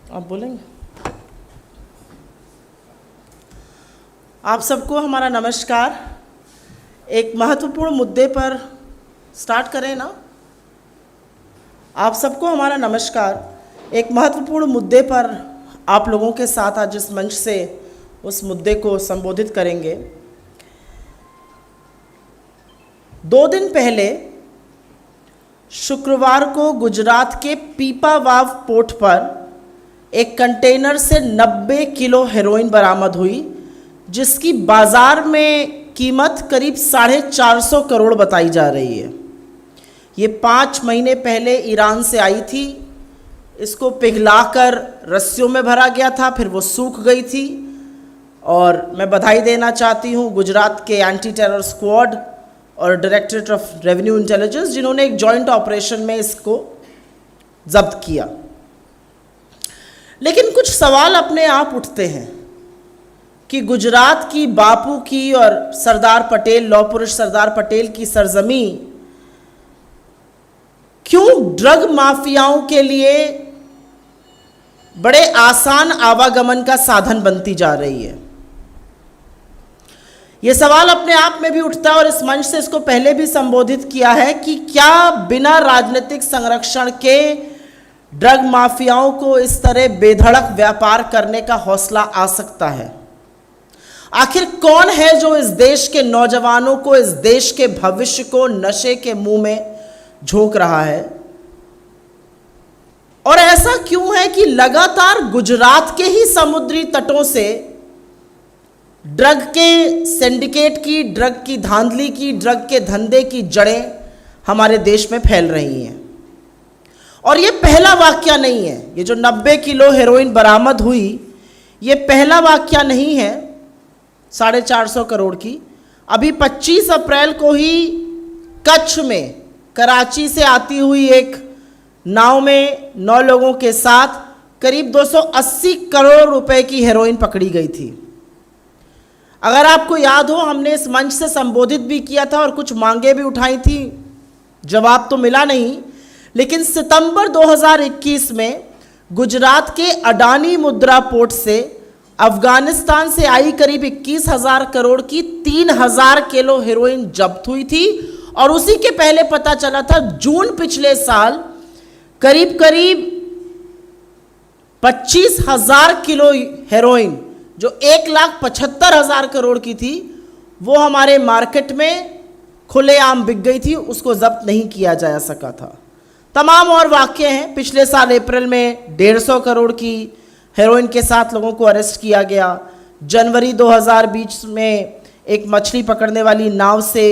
आप बोलेंगे। आप सबको हमारा नमस्कार। एक महत्वपूर्ण मुद्दे पर स्टार्ट करें ना। आप सबको हमारा नमस्कार। एक महत्वपूर्ण मुद्दे पर आप लोगों के साथ आज इस मंच से उस मुद्दे को संबोधित करेंगे। 2 दिन पहले शुक्रवार को गुजरात के पीपावाव पोर्ट पर एक कंटेनर से 90 किलो हेरोइन बरामद हुई, जिसकी बाजार में कीमत करीब 450 करोड़ बताई जा रही है। ये 5 महीने पहले ईरान से आई थी। इसको पिघलाकर रस्सियों में भरा गया था, फिर वो सूख गई थी। और मैं बधाई देना चाहती हूँ गुजरात के एंटी टेरर स्क्वाड और डायरेक्टरेट ऑफ रेवेन्यू इंटेलिजेंस, जिन्होंने एक जॉइंट ऑपरेशन में इसको जब्त किया। लेकिन कुछ सवाल अपने आप उठते हैं कि गुजरात की बापू की और सरदार पटेल, लौह पुरुष सरदार पटेल की सरजमी क्यों ड्रग माफियाओं के लिए बड़े आसान आवागमन का साधन बनती जा रही है। यह सवाल अपने आप में भी उठता है और इस मंच से इसको पहले भी संबोधित किया है कि क्या बिना राजनीतिक संरक्षण के ड्रग माफियाओं को इस तरह बेधड़क व्यापार करने का हौसला आ सकता है? आखिर कौन है जो इस देश के नौजवानों को, इस देश के भविष्य को नशे के मुंह में झोंक रहा है? और ऐसा क्यों है कि लगातार गुजरात के ही समुद्री तटों से ड्रग के सिंडिकेट की, ड्रग की धांधली की, ड्रग के धंधे की जड़ें हमारे देश में फैल रही हैं? और ये पहला वाकया नहीं है। ये जो 90 किलो हेरोइन बरामद हुई, ये पहला वाकया नहीं है 450 करोड़ की। अभी 25 अप्रैल को ही कच्छ में कराची से आती हुई एक नाव में 9 लोगों के साथ करीब 280 करोड़ रुपए की हेरोइन पकड़ी गई थी। अगर आपको याद हो, हमने इस मंच से संबोधित भी किया था और कुछ मांगे भी उठाई थी, जवाब तो मिला नहीं। लेकिन सितंबर 2021 में गुजरात के अडानी मुद्रा पोर्ट से अफगानिस्तान से आई करीब 21,000 करोड़ की 3,000 किलो हेरोइन जब्त हुई थी। और उसी के पहले पता चला था जून पिछले साल करीब 25,000 किलो हेरोइन जो 1,75,000 करोड़ की थी, वो हमारे मार्केट में खुलेआम बिक गई थी। उसको जब्त नहीं किया जा सका था। तमाम और वाक़ये हैं। पिछले साल अप्रैल में 150 करोड़ की हेरोइन के साथ लोगों को अरेस्ट किया गया। जनवरी 2020 में एक मछली पकड़ने वाली नाव से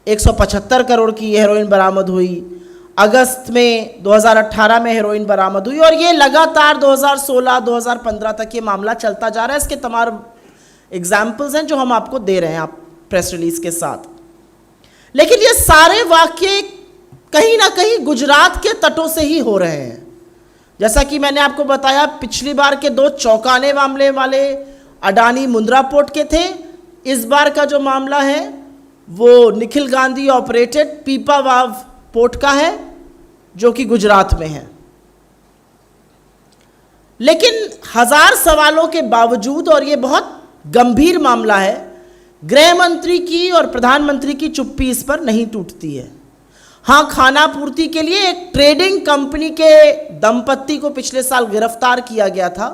175 करोड़ की हेरोइन बरामद हुई। अगस्त में 2018 में हेरोइन बरामद हुई और ये लगातार 2016-2015 तक ये मामला चलता जा रहा है। इसके तमाम एग्जाम्पल्स हैं जो हम आपको दे रहे हैं आप प्रेस रिलीज के साथ। लेकिन ये सारे वाक़ये कहीं ना कहीं गुजरात के तटों से ही हो रहे हैं। जैसा कि मैंने आपको बताया, पिछली बार के 2 चौंकाने मामले वाले अडानी मुंद्रा पोर्ट के थे। इस बार का जो मामला है वो निखिल गांधी ऑपरेटेड पीपावाव पोर्ट का है, जो कि गुजरात में है। लेकिन हजार सवालों के बावजूद, और ये बहुत गंभीर मामला है, गृह मंत्री की और प्रधानमंत्री की चुप्पी इस पर नहीं टूटती है। हाँ, खाना पूर्ति के लिए एक ट्रेडिंग कंपनी के दंपत्ति को पिछले साल गिरफ्तार किया गया था।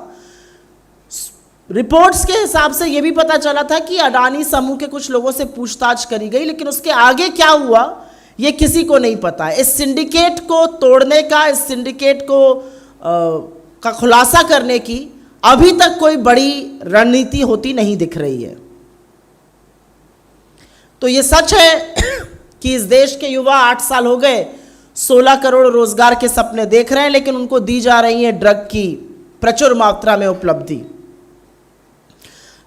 रिपोर्ट्स के हिसाब से यह भी पता चला था कि अडानी समूह के कुछ लोगों से पूछताछ करी गई, लेकिन उसके आगे क्या हुआ ये किसी को नहीं पता। इस सिंडिकेट को तोड़ने का, इस सिंडिकेट का खुलासा करने की अभी तक कोई बड़ी रणनीति होती नहीं दिख रही है। तो ये सच है कि इस देश के युवा 8 साल हो गए 16 करोड़ रोजगार के सपने देख रहे हैं, लेकिन उनको दी जा रही है ड्रग की प्रचुर मात्रा में उपलब्धि।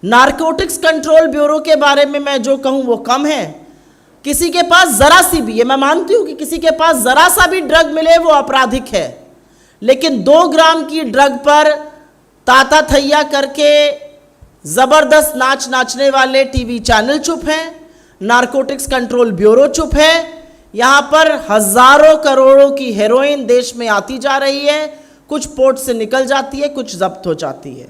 नारकोटिक्स कंट्रोल ब्यूरो के बारे में मैं जो कहूं वो कम है। किसी के पास जरा सी भी, ये मैं मानती हूं कि किसी के पास जरा सा भी ड्रग मिले वो आपराधिक है, लेकिन 2 ग्राम की ड्रग पर ताता थैया करके जबरदस्त नाच नाचने वाले टीवी चैनल चुप हैं, नारकोटिक्स कंट्रोल ब्यूरो चुप है। यहां पर हजारों करोड़ों की हेरोइन देश में आती जा रही है। कुछ पोर्ट से निकल जाती है, कुछ जब्त हो जाती है।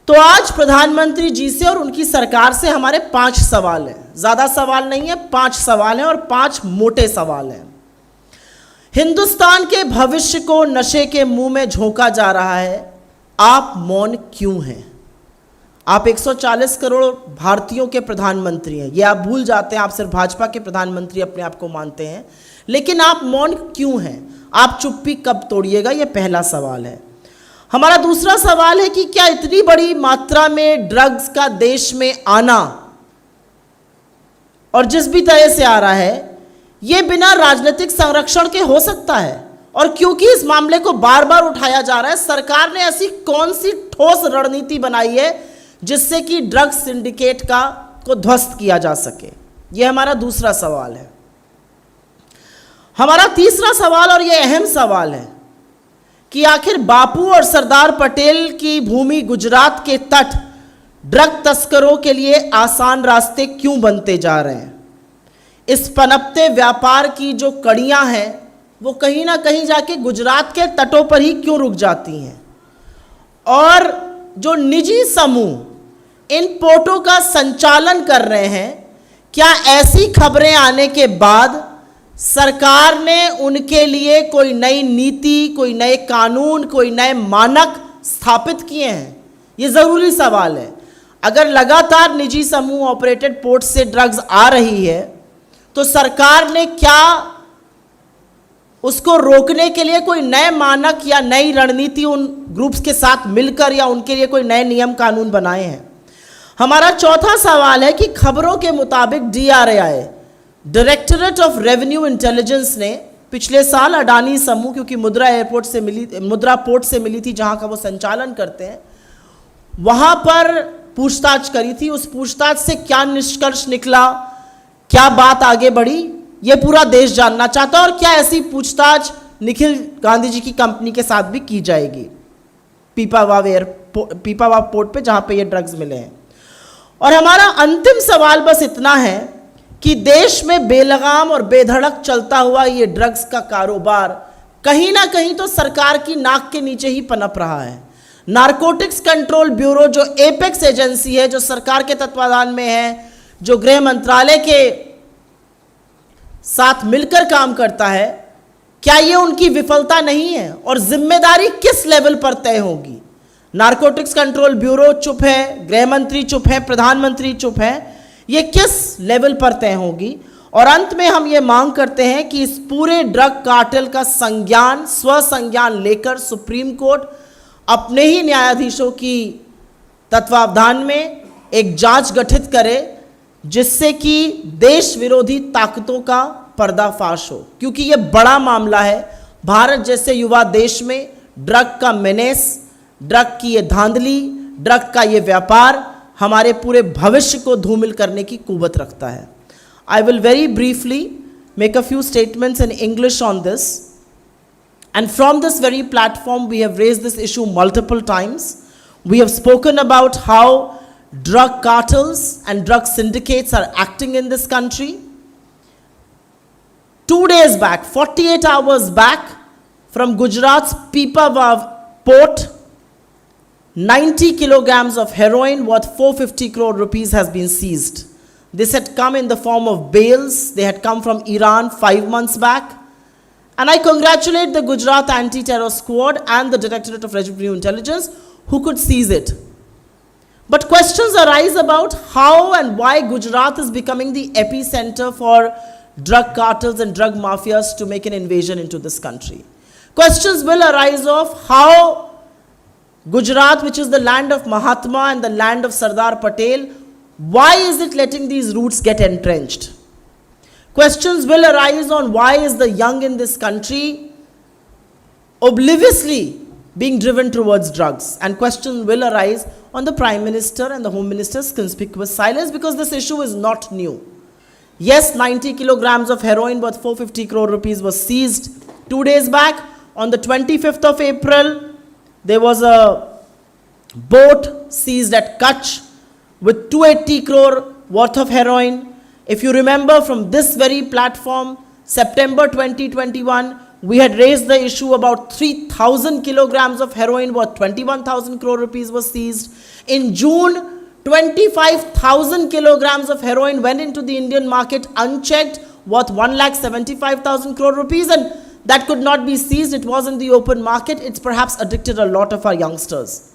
तो आज प्रधानमंत्री जी से और उनकी सरकार से हमारे 5 सवाल हैं। ज़्यादा सवाल नहीं है, 5 सवाल हैं और 5 मोटे सवाल हैं। हिंदुस्तान के भविष्य को नशे के मुंह में झोंका जा रहा है, आप मौन क्यों हैं? आप 140 करोड़ भारतीयों के प्रधानमंत्री हैं, ये आप भूल जाते हैं। आप सिर्फ भाजपा के प्रधानमंत्री अपने आप को मानते हैं, लेकिन आप मौन क्यों हैं? आप चुप्पी कब तोड़िएगा? ये पहला सवाल है। हमारा दूसरा सवाल है कि क्या इतनी बड़ी मात्रा में ड्रग्स का देश में आना और जिस भी तरह से आ रहा है, ये बिना राजनीतिक संरक्षण के हो सकता है? और क्योंकि इस मामले को बार बार उठाया जा रहा है, सरकार ने ऐसी कौन सी ठोस रणनीति बनाई है जिससे कि ड्रग्स सिंडिकेट को ध्वस्त किया जा सके? यह हमारा दूसरा सवाल है। हमारा तीसरा सवाल, और यह अहम सवाल है, कि आखिर बापू और सरदार पटेल की भूमि गुजरात के तट ड्रग तस्करों के लिए आसान रास्ते क्यों बनते जा रहे हैं? इस पनपते व्यापार की जो कड़ियां हैं वो कहीं ना कहीं जाके गुजरात के तटों पर ही क्यों रुक जाती हैं? और जो निजी समूह इन पोर्टों का संचालन कर रहे हैं, क्या ऐसी खबरें आने के बाद सरकार ने उनके लिए कोई नई नीति, कोई नए कानून, कोई नए मानक स्थापित किए हैं? ये ज़रूरी सवाल है। अगर लगातार निजी समूह ऑपरेटेड पोर्ट से ड्रग्स आ रही है, तो सरकार ने क्या उसको रोकने के लिए कोई नए मानक या नई रणनीति उन ग्रुप्स के साथ मिलकर या उनके लिए कोई नए नियम कानून बनाए हैं? हमारा चौथा सवाल है कि खबरों के मुताबिक DRAI, directorate of revenue intelligence, ने पिछले साल अडानी समूह, क्योंकि मुद्रा पोर्ट से मिली थी जहां का वो संचालन करते हैं, वहां पर पूछताछ करी थी। उस पूछताछ से क्या निष्कर्ष निकला, क्या बात आगे बढ़ी, ये पूरा देश जानना चाहता है। और क्या ऐसी पूछताछ निखिल गांधी जी की कंपनी के साथ भी की जाएगी पीपावाव पोर्ट पे, जहां पे ये ड्रग्स मिले हैं? और हमारा अंतिम सवाल बस इतना है कि देश में बेलगाम और बेधड़क चलता हुआ ये ड्रग्स का कारोबार कहीं ना कहीं तो सरकार की नाक के नीचे ही पनप रहा है। नारकोटिक्स कंट्रोल ब्यूरो, जो एपेक्स एजेंसी है, जो सरकार के तत्वाधान में है, जो गृह मंत्रालय के साथ मिलकर काम करता है, क्या ये उनकी विफलता नहीं है? और जिम्मेदारी किस लेवल पर तय होगी? नारकोटिक्स कंट्रोल ब्यूरो चुप है, गृह मंत्री चुप है, प्रधानमंत्री चुप है, ये किस लेवल पर तय होगी? और अंत में हम ये मांग करते हैं कि इस पूरे ड्रग कार्टेल का स्वसंज्ञान लेकर सुप्रीम कोर्ट अपने ही न्यायाधीशों की तत्वावधान में एक जांच गठित करे, जिससे कि देश विरोधी ताकतों का पर्दाफाश हो। क्योंकि ये बड़ा मामला है। भारत जैसे युवा देश में ड्रग का मेनेस, ड्रग की ये धांधली, ड्रग का ये व्यापार हमारे पूरे भविष्य को धूमिल करने की कुवत रखता है। I will very briefly make a few statements in English on this. And from this very platform, we have raised this issue multiple times. We have spoken about how drug cartels and drug syndicates are acting in this country. 2 days back, 48 hours back, from Gujarat's Pipavav port, 90 kilograms of heroin worth 450 crore rupees has been seized. This had come in the form of bales. They had come from Iran 5 months back. And I congratulate the Gujarat Anti-Terror Squad and the Directorate of Revenue Intelligence who could seize it. But questions arise about how and why Gujarat is becoming the epicenter for drug cartels and drug mafias to make an invasion into this country. Questions will arise of how Gujarat, which is the land of Mahatma and the land of Sardar Patel, why is it letting these roots get entrenched? Questions will arise on why is the young in this country obliviously being driven towards drugs, and questions will arise on the Prime Minister and the Home Minister's conspicuous silence, because this issue is not new. Yes, 90 kilograms of heroin worth 450 crore rupees was seized 2 days back. On the 25th of April, there was a boat seized at Kutch with 280 crore worth of heroin. If you remember, from this very platform, September 2021, We had raised the issue about 3,000 kilograms of heroin, worth 21,000 crore rupees was seized. In June, 25,000 kilograms of heroin went into the Indian market unchecked, worth 1,75,000 crore rupees, and that could not be seized. It was in the open market. It's perhaps addicted a lot of our youngsters.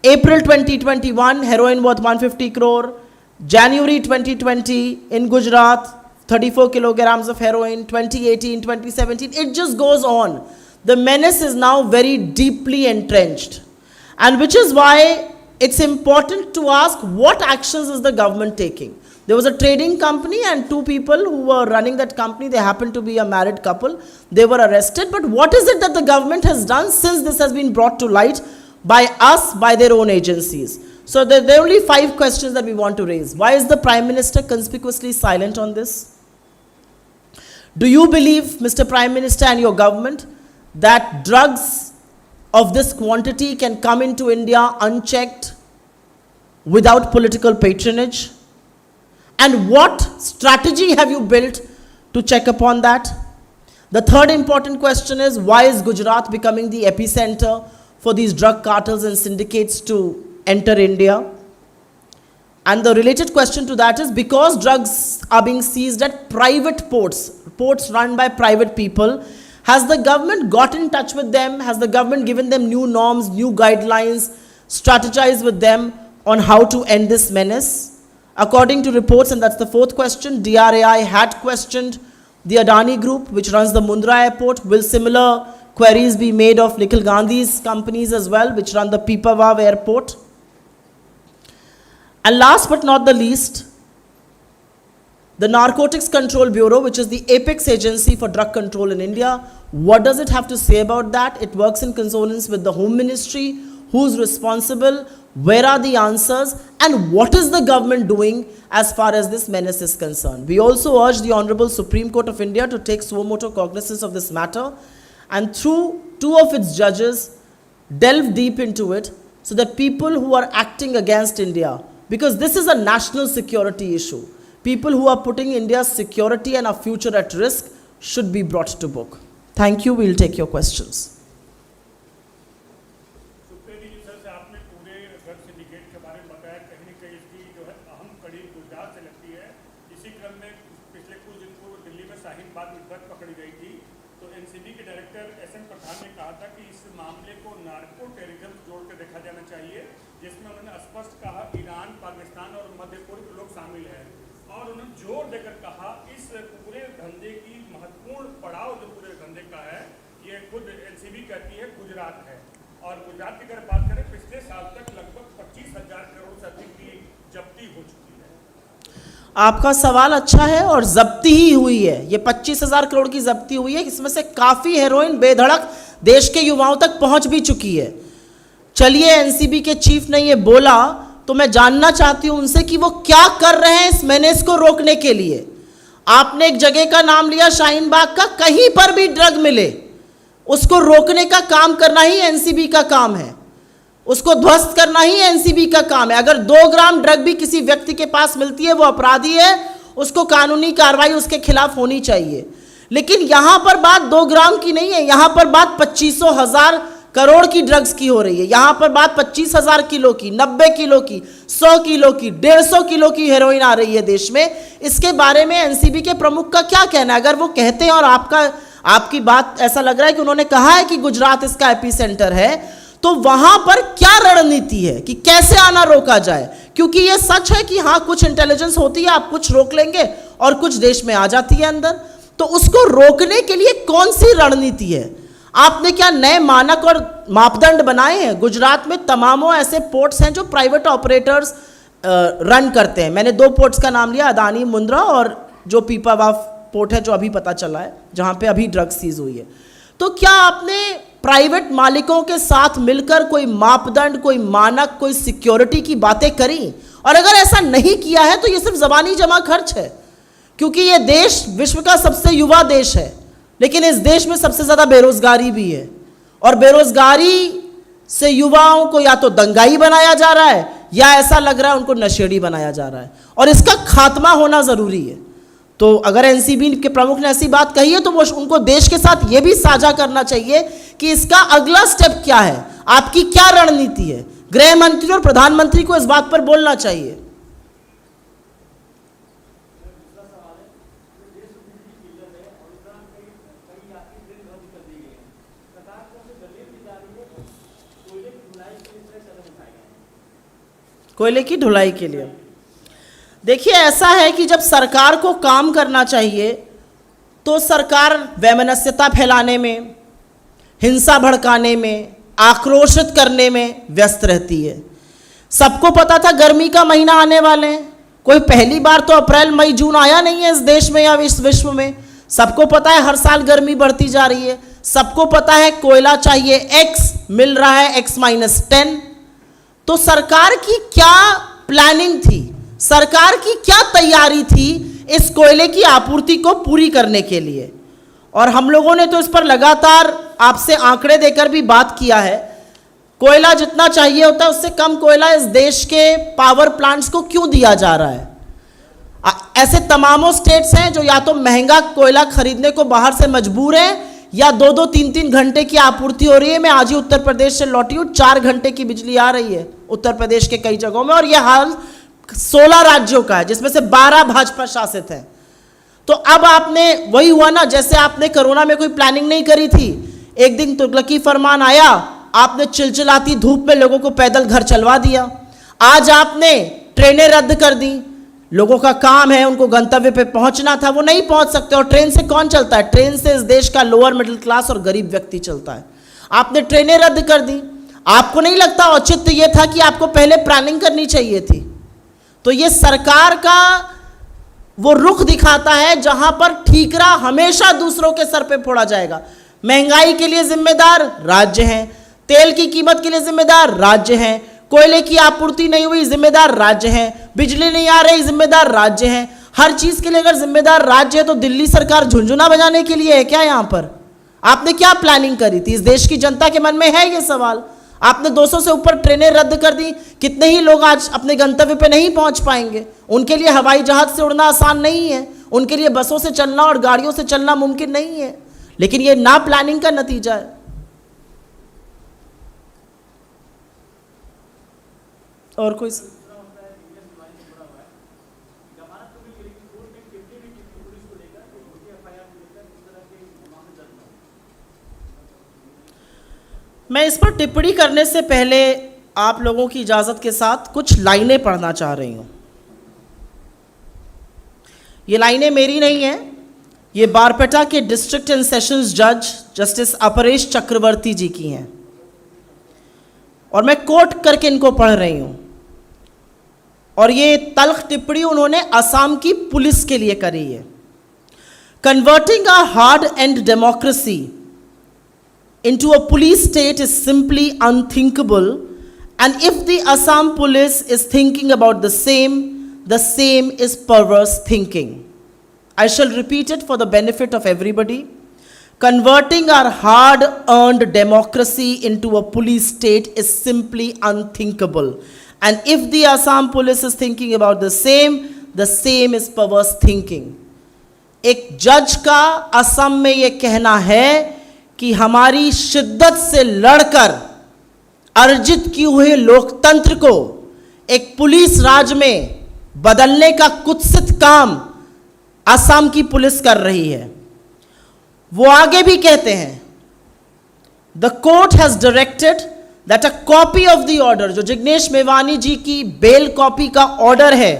April 2021, heroin worth 150 crore. January 2020, in Gujarat, 34 kilograms of heroin. 2018, 2017, it just goes on. The menace is now very deeply entrenched. And which is why it's important to ask, what actions is the government taking? There was a trading company and two people who were running that company. They happened to be a married couple. They were arrested. But what is it that the government has done since this has been brought to light by us, by their own agencies? So there are only 5 questions that we want to raise. Why is the Prime Minister conspicuously silent on this? Do you believe, Mr. Prime Minister and your government, that drugs of this quantity can come into India unchecked without political patronage? And what strategy have you built to check upon that? The third important question is, why is Gujarat becoming the epicenter for these drug cartels and syndicates to enter India? And the related question to that is, because drugs are being seized at private ports run by private people, has the government got in touch with them? Has the government given them new norms, new guidelines, strategized with them on how to end this menace? According to reports, and that's the fourth question, DRAI had questioned the Adani Group, which runs the Mundra airport. Will similar queries be made of Nikhil Gandhi's companies as well, which run the Pipavav airport? And last but not the least, the Narcotics Control Bureau, which is the apex agency for drug control in India, what does it have to say about that? It works in consonance with the Home Ministry. Who's responsible? Where are the answers? And what is the government doing as far as this menace is concerned? We also urge the Honorable Supreme Court of India to take suo motu cognizance of this matter, and through 2 of its judges, delve deep into it, so that people who are acting against India, because this is a national security issue, people who are putting India's security and our future at risk should be brought to book. Thank you. We'll take your questions. जिसमें उन्होंने स्पष्ट कहा Iran, Pakistan और मध्य पूर्व के लोग शामिल हैं, और उन्होंने जोर देकर कहा इस पूरे धंधे की महत्वपूर्ण पड़ाव जो पूरे धंधे का है, ये खुद एनसीबी कहती है गुजरात है। और गुजरात की अगर बात करें, पिछले साल तक लगभग 25,000 करोड़ से अधिक की जब्ती हो चुकी है। आपका सवाल अच्छा है, और जब्ती ही हुई है। ये 25,000 करोड़ की जब्ती हुई है, इसमें से काफ़ी हेरोइन बेधड़क देश के युवाओं तक पहुंच भी चुकी है। चलिए, एनसीबी के चीफ ने ये बोला, तो मैं जानना चाहती हूं उनसे कि वो क्या कर रहे हैं इस मेनेस को रोकने के लिए। आपने एक जगह का नाम लिया, शाहीन बाग का, कहीं पर भी ड्रग मिले उसको रोकने का काम करना ही एनसीबी का काम है, उसको ध्वस्त करना ही एनसीबी का काम है। अगर 2 ग्राम ड्रग भी किसी व्यक्ति के पास मिलती है, वो अपराधी है, उसको कानूनी कार्रवाई उसके खिलाफ होनी चाहिए। लेकिन यहां पर बात 2 ग्राम की नहीं है, यहां पर बात 25,000 करोड़ की ड्रग्स की हो रही है। यहां पर बात 25,000 किलो की, 90 किलो की, 100 किलो की, 150 किलो की हेरोइन आ रही है देश में। इसके बारे में एनसीबी के प्रमुख का क्या कहना है? अगर वो कहते हैं और आपकी बात ऐसा लग रहा है कि उन्होंने कहा है कि गुजरात इसका एपिसेंटर है, तो वहां पर क्या रणनीति है कि कैसे आना रोका जाए? क्योंकि यह सच है कि हाँ, कुछ इंटेलिजेंस होती है, आप कुछ रोक लेंगे और कुछ देश में आ जाती है अंदर, तो उसको रोकने के लिए कौन सी रणनीति है? आपने क्या नए मानक और मापदंड बनाए हैं? गुजरात में तमामों ऐसे पोर्ट्स हैं जो प्राइवेट ऑपरेटर्स रन करते हैं। मैंने 2 पोर्ट्स का नाम लिया, अदानी मुंद्रा और जो पीपावाव पोर्ट है, जो अभी पता चला है, जहां पे अभी ड्रग्स सीज हुई है। तो क्या आपने प्राइवेट मालिकों के साथ मिलकर कोई मापदंड, कोई मानक, कोई सिक्योरिटी की बातें करी? और अगर ऐसा नहीं किया है तो ये सिर्फ जबानी जमा खर्च है, क्योंकि ये देश विश्व का सबसे युवा देश है, लेकिन इस देश में सबसे ज्यादा बेरोजगारी भी है, और बेरोजगारी से युवाओं को या तो दंगाई बनाया जा रहा है, या ऐसा लग रहा है उनको नशेड़ी बनाया जा रहा है, और इसका खात्मा होना जरूरी है। तो अगर एनसीबी के प्रमुख ने ऐसी बात कही है तो वो उनको देश के साथ ये भी साझा करना चाहिए कि इसका अगला स्टेप क्या है, आपकी क्या रणनीति है। गृह मंत्री और प्रधानमंत्री को इस बात पर बोलना चाहिए। कोयले की ढुलाई के लिए देखिए, ऐसा है कि जब सरकार को काम करना चाहिए तो सरकार वैमनस्यता फैलाने में, हिंसा भड़काने में, आक्रोशित करने में व्यस्त रहती है। सबको पता था गर्मी का महीना आने वाले हैं, कोई पहली बार तो अप्रैल मई जून आया नहीं है इस देश में या इस विश्व में। सबको पता है हर साल गर्मी बढ़ती जा रही है, सबको पता है कोयला चाहिए एक्स, मिल रहा है x-10। तो सरकार की क्या प्लानिंग थी, सरकार की क्या तैयारी थी इस कोयले की आपूर्ति को पूरी करने के लिए? और हम लोगों ने तो इस पर लगातार आपसे आंकड़े देकर भी बात किया है। कोयला जितना चाहिए होता है उससे कम कोयला इस देश के पावर प्लांट्स को क्यों दिया जा रहा है? ऐसे तमामों स्टेट्स हैं जो या तो महंगा कोयला खरीदने को बाहर से मजबूर हैं या 2-2, 3-3 घंटे की आपूर्ति हो रही है। मैं आज ही उत्तर प्रदेश से लौटी हूँ, 4 घंटे की बिजली आ रही है उत्तर प्रदेश के कई जगहों में, और यह हाल 16 राज्यों का है जिसमें से 12 भाजपा शासित हैं। तो अब आपने वही हुआ ना, जैसे आपने कोरोना में कोई प्लानिंग नहीं करी थी, एक दिन तुगलकी फरमान आया, आपने चिलचिलाती धूप में लोगों को पैदल घर चलवा दिया। आज आपने ट्रेनें रद्द कर दी, लोगों का काम है, उनको गंतव्य पे पहुंचना था, वो नहीं पहुंच सकते। और ट्रेन से कौन चलता है? ट्रेन से इस देश का लोअर मिडिल क्लास और गरीब व्यक्ति चलता है। आपने ट्रेनें रद्द कर दी। आपको नहीं लगता औचित्य ये था कि आपको पहले प्लानिंग करनी चाहिए थी? तो ये सरकार का वो रुख दिखाता है जहां पर ठीकरा हमेशा दूसरों के सर पे फोड़ा जाएगा। महंगाई के लिए जिम्मेदार राज्य हैं, तेल की कीमत के लिए जिम्मेदार राज्य हैं, कोयले की आपूर्ति नहीं हुई जिम्मेदार राज्य हैं, बिजली नहीं आ रही जिम्मेदार राज्य हैं। हर चीज के लिए अगर जिम्मेदार राज्य है तो दिल्ली सरकार झुंझुना बजाने के लिए है क्या? यहां पर आपने क्या प्लानिंग करी थी? इस देश की जनता के मन में है ये सवाल। आपने 200 से ऊपर ट्रेनें रद्द कर दी, कितने ही लोग आज अपने गंतव्य पे नहीं पहुंच पाएंगे। उनके लिए हवाई जहाज से उड़ना आसान नहीं है, उनके लिए बसों से चलना और गाड़ियों से चलना मुमकिन नहीं है, लेकिन ये ना प्लानिंग का नतीजा है। और कोई मैं इस पर टिप्पणी करने से पहले आप लोगों की इजाजत के साथ कुछ लाइनें पढ़ना चाह रही हूं। ये लाइनें मेरी नहीं हैं, ये बारपेटा के डिस्ट्रिक्ट एंड सेशंस जज जस्टिस अपरेश चक्रवर्ती जी की हैं, और मैं कोट करके इनको पढ़ रही हूं। और ये तल्ख टिप्पणी उन्होंने असम की पुलिस के लिए करी है। Converting a hard and democracy into a police state is simply unthinkable, and if the Assam police is thinking about the same is perverse thinking. I shall repeat it for the benefit of everybody. Converting our hard-earned democracy into a police state is simply unthinkable, and if the Assam police is thinking about the same is perverse thinking. एक जज का असम में यह कहना है कि हमारी शिद्दत से लड़कर अर्जित किए हुए लोकतंत्र को एक पुलिस राज में बदलने का कुत्सित काम असम की पुलिस कर रही है। वो आगे भी कहते हैं, the court has directed that a copy of the order, जो जिग्नेश मेवानी जी की बेल कॉपी का ऑर्डर है,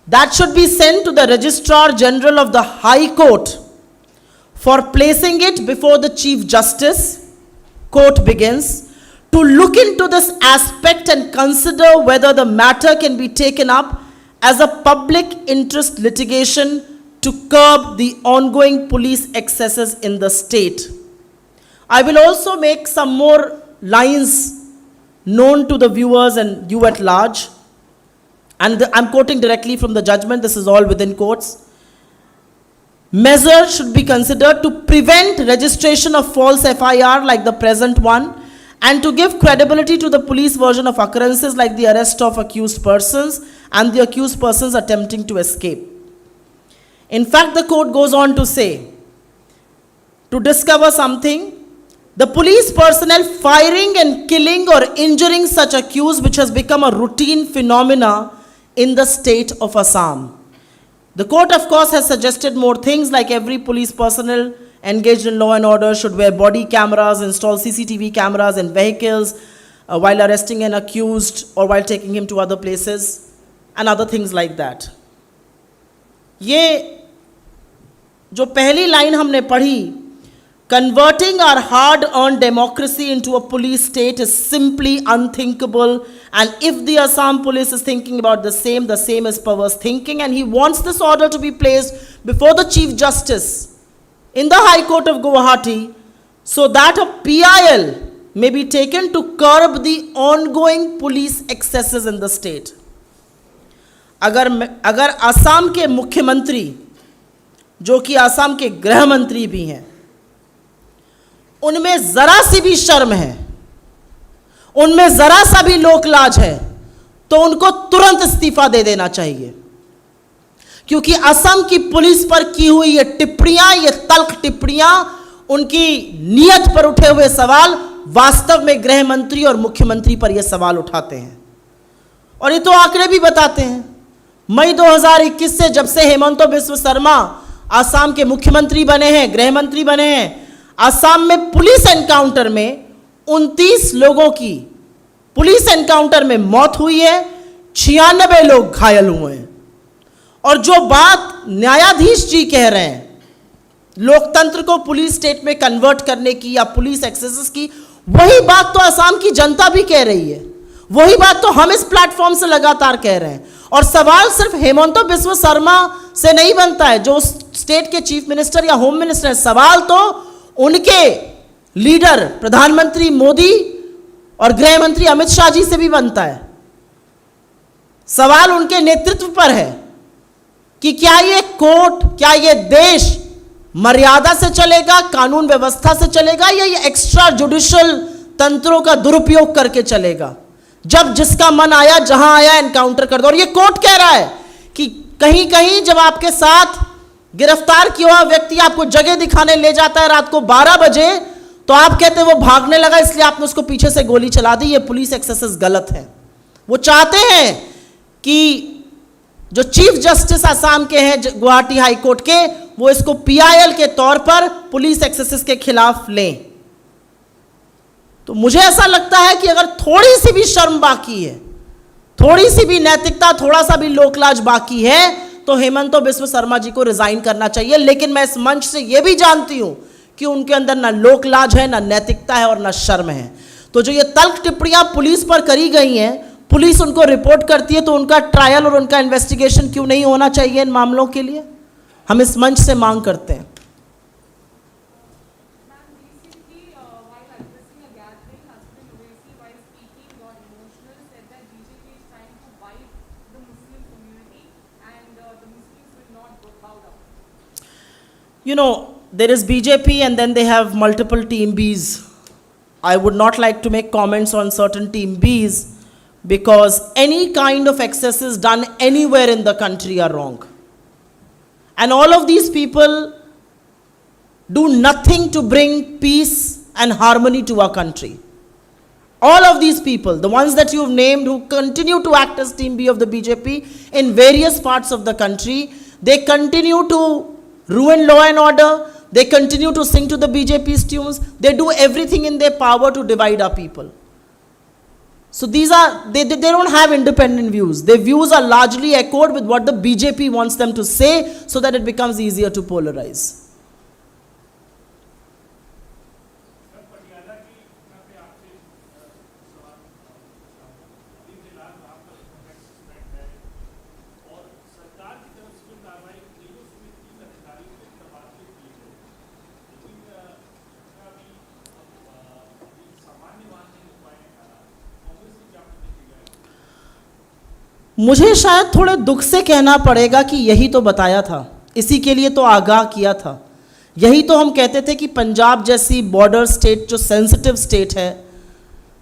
that should be sent to the registrar general of the high court for placing it before the Chief Justice. Court begins to look into this aspect and consider whether the matter can be taken up as a public interest litigation to curb the ongoing police excesses in the state. I will also make some more lines known to the viewers and you at large, and I'm quoting directly from the judgment. This is all within quotes. Measures should be considered to prevent registration of false FIR like the present one, and to give credibility to the police version of occurrences like the arrest of accused persons and the accused persons attempting to escape. In fact, the court goes on to say, to discover something, the police personnel firing and killing or injuring such accused, which has become a routine phenomena in the state of Assam. The court, of course, has suggested more things, like every police personnel engaged in law and order should wear body cameras, install CCTV cameras in vehicles while arresting an accused or while taking him to other places, and other things like that. ये जो पहली line हमने पढ़ी, converting our hard-earned democracy into a police state is simply unthinkable, and if the Assam police is thinking about the same is perverse thinking, and he wants this order to be placed before the Chief Justice in the High Court of Guwahati so that a PIL may be taken to curb the ongoing police excesses in the state. अगर असम के मुख्यमंत्री, जो कि असम के गृह मंत्री भी हैं, उनमें जरा सी भी शर्म है, उनमें जरा सा भी लोक लाज है, तो उनको तुरंत इस्तीफा दे देना चाहिए, क्योंकि असम की पुलिस पर की हुई ये टिप्पणियां, ये तल्ख टिप्पणियां, उनकी नीयत पर उठे हुए सवाल वास्तव में गृह मंत्री और मुख्यमंत्री पर ये सवाल उठाते हैं। और ये तो आंकड़े भी बताते हैं। मई 2021 से जब से हेमंत बिस्व शर्मा असम के मुख्यमंत्री बने हैं, गृह मंत्री बने हैं, असम में पुलिस एनकाउंटर में 29 लोगों की पुलिस एनकाउंटर में मौत हुई है, 96 लोग घायल हुए हैं। और जो बात न्यायाधीश जी कह रहे हैं, लोकतंत्र को पुलिस स्टेट में कन्वर्ट करने की या पुलिस एक्सेसेस की, वही बात तो असम की जनता भी कह रही है, वही बात तो हम इस प्लेटफॉर्म से लगातार कह रहे हैं। और सवाल सिर्फ हेमंत बिस्व शर्मा से नहीं बनता है, जो स्टेट के चीफ मिनिस्टर या होम मिनिस्टर है, सवाल तो उनके लीडर प्रधानमंत्री मोदी और गृह मंत्री अमित शाह जी से भी बनता है। सवाल उनके नेतृत्व पर है कि क्या ये कोर्ट, क्या ये देश मर्यादा से चलेगा, कानून व्यवस्था से चलेगा, या ये एक्स्ट्रा जुडिशियल तंत्रों का दुरुपयोग करके चलेगा। जब जिसका मन आया, जहां आया एनकाउंटर कर दो। और ये कोर्ट कह रहा है कि कहीं कहीं जब आपके साथ गिरफ्तार किया हुआ व्यक्ति आपको जगह दिखाने ले जाता है रात को 12 बजे, तो आप कहते हैं वो भागने लगा इसलिए आपने उसको पीछे से गोली चला दी। ये पुलिस एक्सेसेस गलत है। वो चाहते हैं कि जो चीफ जस्टिस असम के हैं गुवाहाटी हाई कोर्ट के, वो इसको पीआईएल के तौर पर पुलिस एक्सेसेस के खिलाफ लें। तो मुझे ऐसा लगता है कि अगर थोड़ी सी भी शर्म बाकी है, थोड़ी सी भी नैतिकता, थोड़ा सा भी लोकलाज बाकी है, तो हेमंत बिस्व शर्मा जी को रिजाइन करना चाहिए। लेकिन मैं इस मंच से यह भी जानती हूं कि उनके अंदर ना लोकलाज है, ना नैतिकता है और ना शर्म है। तो जो ये तल्ख टिप्पणियां पुलिस पर करी गई हैं, पुलिस उनको रिपोर्ट करती है, तो उनका ट्रायल और उनका इन्वेस्टिगेशन क्यों नहीं होना चाहिए इन मामलों के लिए? हम इस मंच से मांग करते हैं। You know, there is BJP and then they have multiple team Bs. I would not like to make comments on certain team Bs because any kind of excesses done anywhere in the country are wrong. And all of these people do nothing to bring peace and harmony to our country. All of these people, the ones that you've named who continue to act as team B of the BJP in various parts of the country, they continue to ruin law and order, they continue to sing to the BJP's tunes, they do everything in their power to divide our people. So these are, they don't have independent views. Their views are largely echoed with what the BJP wants them to say so that it becomes easier to polarize. मुझे शायद थोड़े दुख से कहना पड़ेगा कि यही तो बताया था, इसी के लिए तो आगाह किया था। यही तो हम कहते थे कि पंजाब जैसी बॉर्डर स्टेट जो सेंसिटिव स्टेट है,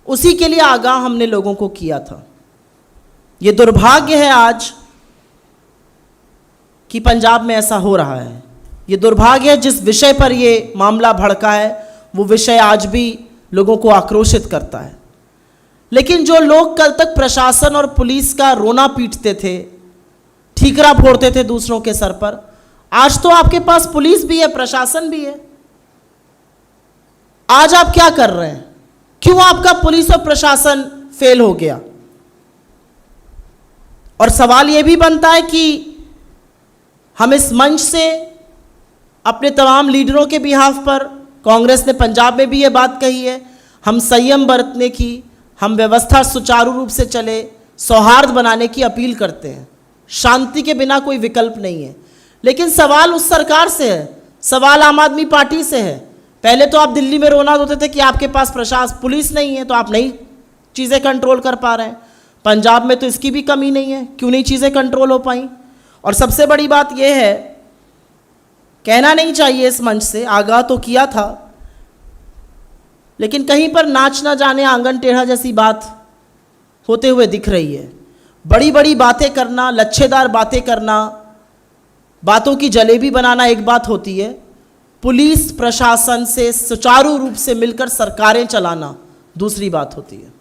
उसी के लिए आगाह हमने लोगों को किया था। ये दुर्भाग्य है आज कि पंजाब में ऐसा हो रहा है। ये दुर्भाग्य है, जिस विषय पर ये मामला भड़का है वो विषय आज भी लोगों को आक्रोशित करता है। लेकिन जो लोग कल तक प्रशासन और पुलिस का रोना पीटते थे, ठीकरा फोड़ते थे दूसरों के सर पर, आज तो आपके पास पुलिस भी है, प्रशासन भी है। आज आप क्या कर रहे हैं? क्यों आपका पुलिस और प्रशासन फेल हो गया? और सवाल यह भी बनता है कि हम इस मंच से अपने तमाम लीडरों के बिहाफ पर, कांग्रेस ने पंजाब में भी ये बात कही है, हम संयम बरतने की, हम व्यवस्था सुचारू रूप से चले, सौहार्द बनाने की अपील करते हैं। शांति के बिना कोई विकल्प नहीं है। लेकिन सवाल उस सरकार से है, सवाल आम आदमी पार्टी से है। पहले तो आप दिल्ली में रोना धोते थे कि आपके पास प्रशासन पुलिस नहीं है, तो आप नहीं चीज़ें कंट्रोल कर पा रहे हैं। पंजाब में तो इसकी भी कमी नहीं है, क्यों नहीं चीज़ें कंट्रोल हो पाई? और सबसे बड़ी बात यह है, कहना नहीं चाहिए इस मंच से, आगाह तो किया था, लेकिन कहीं पर नाच ना जाने आंगन टेढ़ा जैसी बात होते हुए दिख रही है। बड़ी बड़ी बातें करना, लच्छेदार बातें करना, बातों की जलेबी बनाना एक बात होती है, पुलिस प्रशासन से सुचारू रूप से मिलकर सरकारें चलाना दूसरी बात होती है।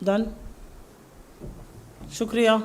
डन, शुक्रिया।